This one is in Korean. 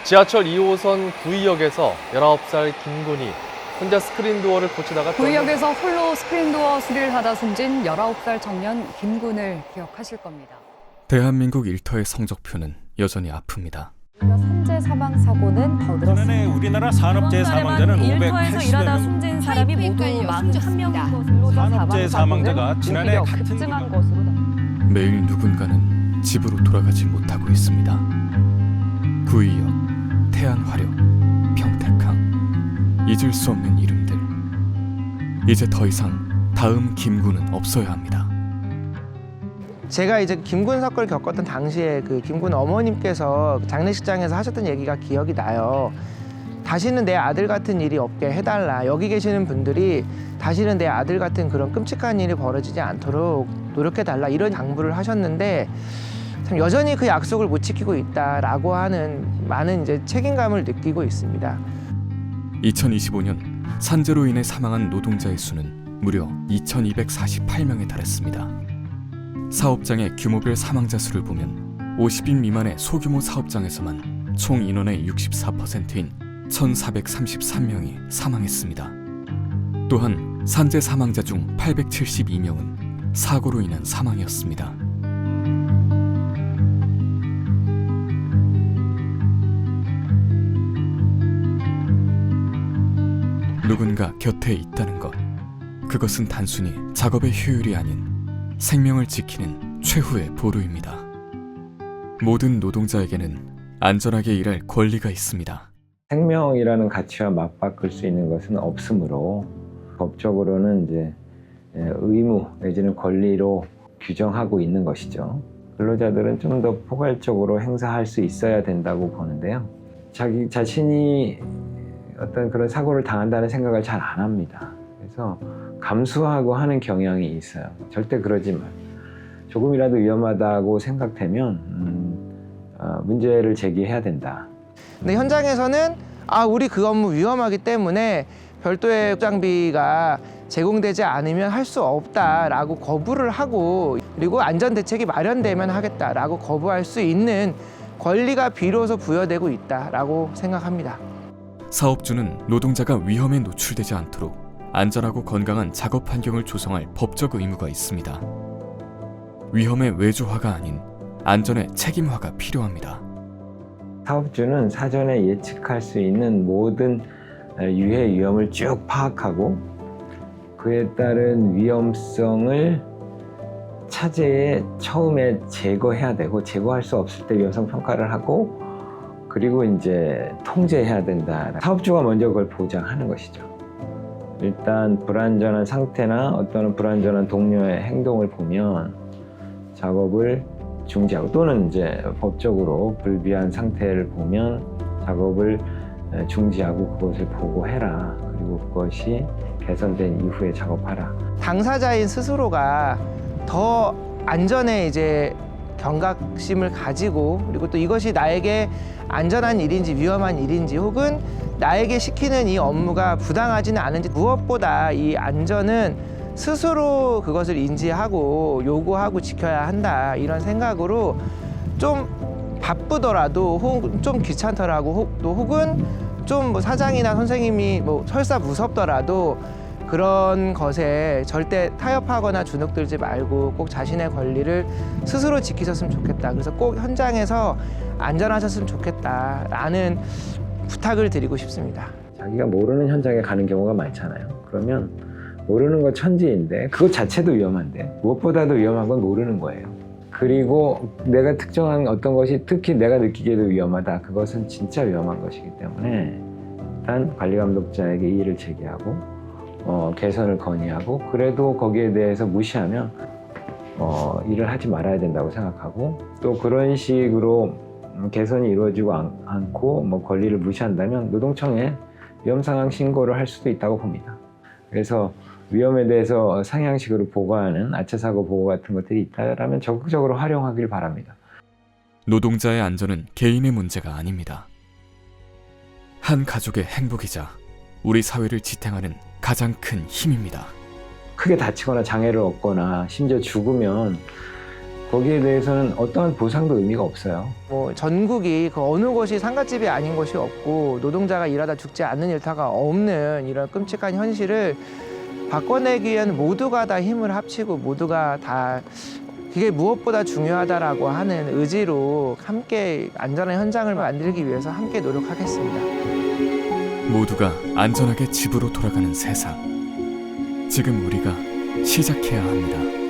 지하철 2호선 구의역에서 19살 김군이 혼자 스크린도어를 고치다가 구의역에서 홀로 스크린도어 수리를 하다 숨진 19살 청년 김군을 기억하실 겁니다. 대한민국 일터의 성적표는 여전히 아픕니다. 산재 사망 사고는 더 지난해 늘었습니다. 우리나라 산업재해 사망자는 일터에서 일하다 580명. 숨진 사람이 모두 41명인 산업재해 사망자가 지난해 같은 급증한 것으로 매일 누군가는 집으로 돌아가지 못하고 있습니다. 구의역, 태안화력, 평택항, 잊을 수 없는 이름들. 이제 더 이상 다음 김군은 없어야 합니다. 제가 이제 김군 사건을 겪었던 당시에 그 김군 어머님께서 장례식장에서 하셨던 얘기가 기억이 나요. 다시는 내 아들 같은 일이 없게 해달라. 여기 계시는 분들이 다시는 내 아들 같은 그런 끔찍한 일이 벌어지지 않도록 노력해달라. 이런 당부를 하셨는데 참 여전히 그 약속을 못 지키고 있다라고 하는 많은 이제 책임감을 느끼고 있습니다. 2025년 산재로 인해 사망한 노동자의 수는 무려 2,248명에 달했습니다. 사업장의 규모별 사망자 수를 보면 50인 미만의 소규모 사업장에서만 총 인원의 64%인 1,433명이 사망했습니다. 또한 산재 사망자 중 872명은 사고로 인한 사망이었습니다. 누군가 곁에 있다는 것, 그것은 단순히 작업의 효율이 아닌 생명을 지키는 최후의 보루입니다. 모든 노동자에게는 안전하게 일할 권리가 있습니다. 생명이라는 가치와 맞바꿀 수 있는 것은 없으므로 법적으로는 이제 의무 내지는 권리로 규정하고 있는 것이죠. 근로자들은 좀 더 포괄적으로 행사할 수 있어야 된다고 보는데요. 자기 자신이 어떤 그런 사고를 당한다는 생각을 잘 안 합니다. 그래서 감수하고 하는 경향이 있어요. 절대 그러지 마. 조금이라도 위험하다고 생각되면 문제를 제기해야 된다. 근데 현장에서는 우리 그 업무 위험하기 때문에 별도의 장비가 제공되지 않으면 할 수 없다라고 거부를 하고 그리고 안전 대책이 마련되면 하겠다라고 거부할 수 있는 권리가 비로소 부여되고 있다라고 생각합니다. 사업주는 노동자가 위험에 노출되지 않도록 안전하고 건강한 작업 환경을 조성할 법적 의무가 있습니다. 위험의 외주화가 아닌 안전의 책임화가 필요합니다. 사업주는 사전에 예측할 수 있는 모든 유해 위험을 쭉 파악하고 그에 따른 위험성을 차제에 처음에 제거해야 되고 제거할 수 없을 때 위험성 평가를 하고 그리고 이제 통제해야 된다. 사업주가 먼저 그걸 보장하는 것이죠. 일단 불안전한 상태나 어떤 불안전한 동료의 행동을 보면 작업을 중지하고 또는 이제 법적으로 불비한 상태를 보면 작업을 중지하고 그것을 보고해라. 그리고 그것이 개선된 이후에 작업하라. 당사자인 스스로가 더 안전에 이제 경각심을 가지고 그리고 또 이것이 나에게 안전한 일인지 위험한 일인지 혹은 나에게 시키는 이 업무가 부당하지는 않은지 무엇보다 이 안전은 스스로 그것을 인지하고 요구하고 지켜야 한다 이런 생각으로 좀 바쁘더라도 혹은 좀 귀찮더라도 혹은 좀 뭐 사장이나 선생님이 뭐 설사 무섭더라도 그런 것에 절대 타협하거나 주눅들지 말고 꼭 자신의 권리를 스스로 지키셨으면 좋겠다. 그래서 꼭 현장에서 안전하셨으면 좋겠다라는 부탁을 드리고 싶습니다. 자기가 모르는 현장에 가는 경우가 많잖아요. 그러면 모르는 거 천지인데 그것 자체도 위험한데 무엇보다도 위험한 건 모르는 거예요. 그리고 내가 특정한 어떤 것이 특히 내가 느끼기에도 위험하다. 그것은 진짜 위험한 것이기 때문에 일단 관리감독자에게 이의를 제기하고 개선을 건의하고 그래도 거기에 대해서 무시하면 일을 하지 말아야 된다고 생각하고 또 그런 식으로 개선이 이루어지고 않고 뭐 권리를 무시한다면 노동청에 위험상황 신고를 할 수도 있다고 봅니다. 그래서 위험에 대해서 상향식으로 보고하는 아차사고 보고 같은 것들이 있다면 적극적으로 활용하길 바랍니다. 노동자의 안전은 개인의 문제가 아닙니다. 한 가족의 행복이자 우리 사회를 지탱하는 가장 큰 힘입니다. 크게 다치거나 장애를 얻거나 심지어 죽으면 거기에 대해서는 어떠한 보상도 의미가 없어요. 뭐 전국이 그 어느 곳이 상갓집이 아닌 곳이 없고 노동자가 일하다 죽지 않는 일터가 없는 이런 끔찍한 현실을 바꿔내기 위한 모두가 다 힘을 합치고 모두가 다 그게 무엇보다 중요하다라고 하는 의지로 함께 안전한 현장을 만들기 위해서 함께 노력하겠습니다. 모두가 안전하게 집으로 돌아가는 세상. 지금 우리가 시작해야 합니다.